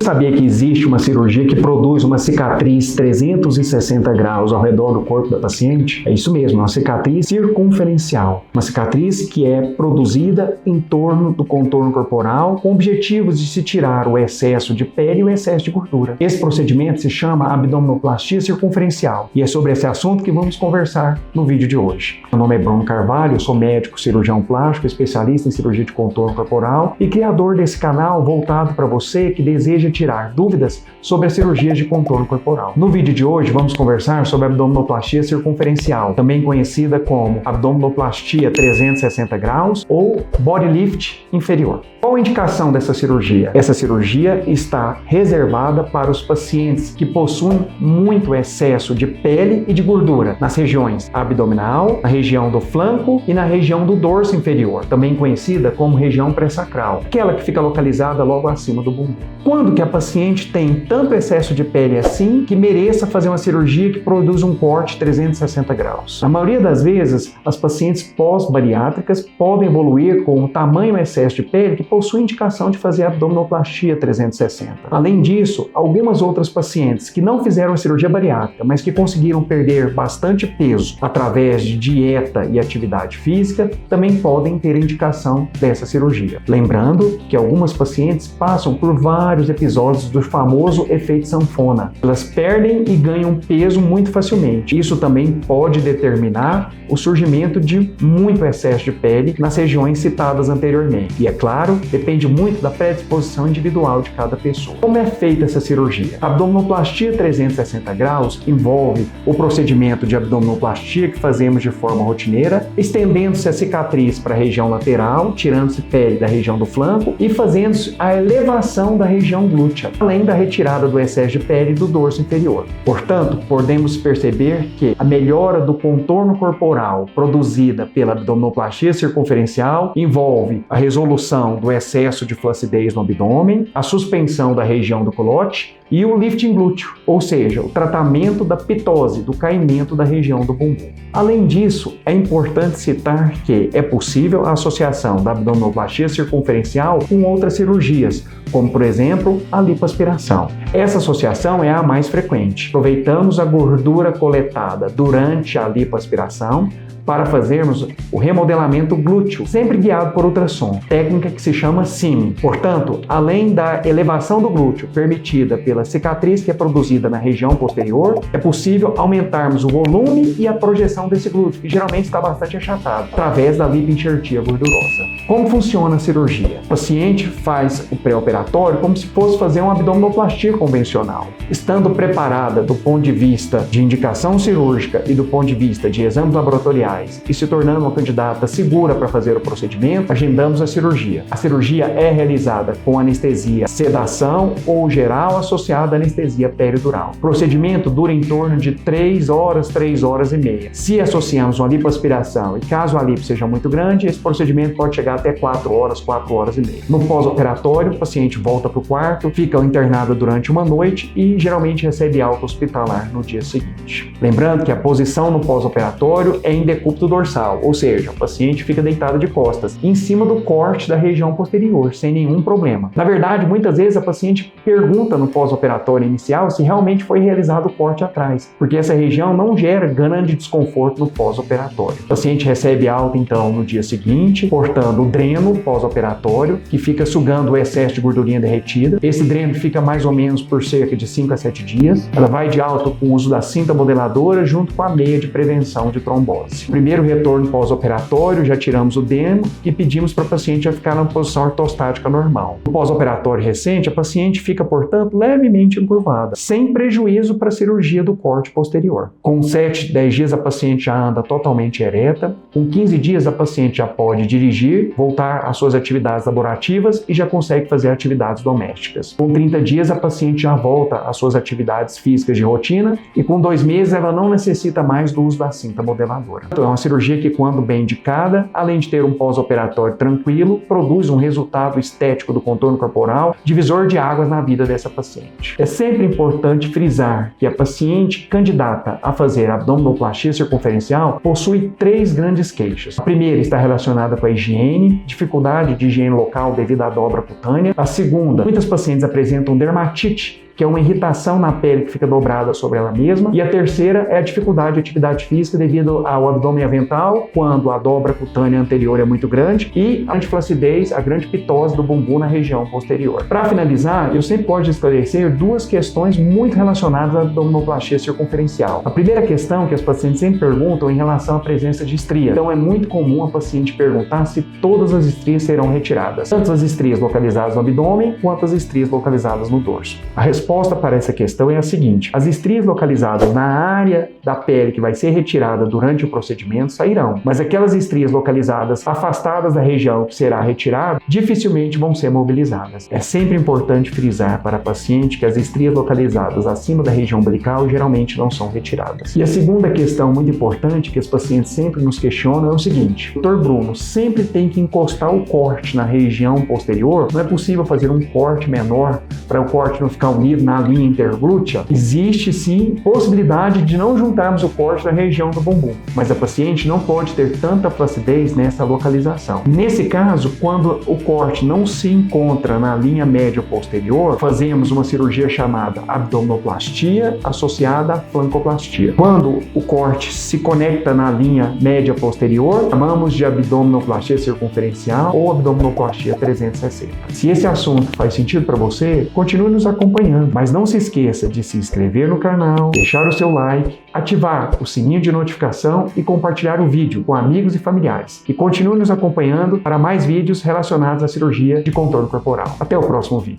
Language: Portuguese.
Sabia que existe uma cirurgia que produz uma cicatriz 360 graus ao redor do corpo da paciente? É isso mesmo, uma cicatriz circunferencial. Uma cicatriz que é produzida em torno do contorno corporal com objetivos de se tirar o excesso de pele e o excesso de gordura. Esse procedimento se chama abdominoplastia circunferencial e é sobre esse assunto que vamos conversar no vídeo de hoje. Meu nome é Bruno Carvalho, eu sou médico cirurgião plástico, especialista em cirurgia de contorno corporal e criador desse canal voltado para você que deseja tirar dúvidas sobre as cirurgias de contorno corporal. No vídeo de hoje vamos conversar sobre a abdominoplastia circunferencial, também conhecida como abdominoplastia 360 graus ou body lift inferior. Qual a indicação dessa cirurgia? Essa cirurgia está reservada para os pacientes que possuem muito excesso de pele e de gordura nas regiões abdominal, na região do flanco e na região do dorso inferior, também conhecida como região pré-sacral, aquela que fica localizada logo acima do bumbum. Quando que a paciente tem tanto excesso de pele assim que mereça fazer uma cirurgia que produz um corte 360 graus? Na maioria das vezes, as pacientes pós-bariátricas podem evoluir com o tamanho e excesso de pele que possui indicação de fazer abdominoplastia 360. Além disso, algumas outras pacientes que não fizeram a cirurgia bariátrica, mas que conseguiram perder bastante peso através de dieta e atividade física, também podem ter indicação dessa cirurgia. Lembrando que algumas pacientes passam por vários episódios do famoso efeito sanfona. Elas perdem e ganham peso muito facilmente. Isso também pode determinar o surgimento de muito excesso de pele nas regiões citadas anteriormente. E é claro, depende muito da predisposição individual de cada pessoa. Como é feita essa cirurgia? A abdominoplastia 360 graus envolve o procedimento de abdominoplastia que fazemos de forma rotineira, estendendo-se a cicatriz para a região lateral, tirando-se pele da região do flanco e fazendo-se a elevação da região glútea, além da retirada do excesso de pele do dorso inferior. Portanto, podemos perceber que a melhora do contorno corporal produzida pela abdominoplastia circunferencial envolve a resolução do excesso de flacidez no abdômen, a suspensão da região do culote e o lifting glúteo, ou seja, o tratamento da pitose, do caimento da região do bumbum. Além disso, é importante citar que é possível a associação da abdominoplastia circunferencial com outras cirurgias, como por exemplo a lipoaspiração. Essa associação é a mais frequente. Aproveitamos a gordura coletada durante a lipoaspiração para fazermos o remodelamento glúteo, sempre guiado por ultrassom, técnica que se chama SIMI. Portanto, além da elevação do glúteo permitida pela cicatriz que é produzida na região posterior, é possível aumentarmos o volume e a projeção desse glúteo, que geralmente está bastante achatado, através da lipoenxertia gordurosa. Como funciona a cirurgia? O paciente faz o pré-operatório como se fosse fazer uma abdominoplastia convencional. Estando preparada do ponto de vista de indicação cirúrgica e do ponto de vista de exames laboratoriais, e se tornando uma candidata segura para fazer o procedimento, agendamos a cirurgia. A cirurgia é realizada com anestesia, sedação ou geral associada à anestesia peridural. O procedimento dura em torno de 3 horas, 3 horas e meia. Se associamos uma lipoaspiração e caso a lipo seja muito grande, esse procedimento pode chegar até 4 horas, 4 horas e meia. No pós-operatório, o paciente volta para o quarto, fica internado durante uma noite e geralmente recebe alta hospitalar no dia seguinte. Lembrando que a posição no pós-operatório é em decúbito dorsal, ou seja, o paciente fica deitado de costas, em cima do corte da região posterior, sem nenhum problema. Na verdade, muitas vezes a paciente pergunta no pós-operatório inicial se realmente foi realizado o corte atrás, porque essa região não gera grande desconforto no pós-operatório. O paciente recebe alta, então, no dia seguinte, cortando o dreno pós-operatório, que fica sugando o excesso de gordurinha derretida. Esse dreno fica mais ou menos por cerca de 5 a 7 dias. Ela vai de alta com o uso da cinta modeladora junto com a meia de prevenção de trombose. Primeiro retorno pós-operatório, já tiramos o dreno e pedimos para a paciente ficar na posição ortostática normal. No pós-operatório recente, a paciente fica, portanto, levemente encurvada, sem prejuízo para a cirurgia do corte posterior. Com 7, 10 dias, a paciente já anda totalmente ereta. Com 15 dias, a paciente já pode dirigir, voltar às suas atividades laborativas e já consegue fazer atividades domésticas. Com 30 dias, a paciente já volta às suas atividades físicas de rotina e com 2 meses, ela não necessita mais do uso da cinta modeladora. Portanto, é uma cirurgia que, quando bem indicada, além de ter um pós-operatório tranquilo, produz um resultado estético do contorno corporal, divisor de águas na vida dessa paciente. É sempre importante frisar que a paciente candidata a fazer abdominoplastia circunferencial possui 3 grandes queixas. A primeira está relacionada com a higiene, dificuldade de higiene local devido à dobra cutânea. A segunda, muitas pacientes apresentam dermatite, que é uma irritação na pele que fica dobrada sobre ela mesma. E a terceira é a dificuldade de atividade física devido ao abdômen avental, quando a dobra cutânea anterior é muito grande, e a antiflacidez, a grande pitose do bumbum na região posterior. Para finalizar, eu sempre gosto de esclarecer 2 questões muito relacionadas à abdominoplastia circunferencial. A primeira questão que as pacientes sempre perguntam é em relação à presença de estria. Então é muito comum a paciente perguntar se todas as estrias serão retiradas, tanto as estrias localizadas no abdômen quanto as estrias localizadas no dorso. A resposta para essa questão é a seguinte: as estrias localizadas na área da pele que vai ser retirada durante o procedimento sairão, mas aquelas estrias localizadas afastadas da região que será retirada dificilmente vão ser mobilizadas. É sempre importante frisar para a paciente que as estrias localizadas acima da região umbilical geralmente não são retiradas. E a segunda questão muito importante que as pacientes sempre nos questionam é o seguinte: Dr. Bruno, sempre tem que encostar o corte na região posterior? Não é possível fazer um corte menor para o corte não ficar unido na linha interglútea? Existe sim possibilidade de não juntarmos o corte na região do bumbum, mas a paciente não pode ter tanta flacidez nessa localização. Nesse caso, quando o corte não se encontra na linha média posterior, fazemos uma cirurgia chamada abdominoplastia associada à flancoplastia. Quando o corte se conecta na linha média posterior, chamamos de abdominoplastia circunferencial ou abdominoplastia 360. Se esse assunto faz sentido para você, continue nos acompanhando, mas não se esqueça de se inscrever no canal, deixar o seu like, ativar o sininho de notificação e compartilhar o vídeo com amigos e familiares. E continue nos acompanhando para mais vídeos relacionados à cirurgia de contorno corporal. Até o próximo vídeo.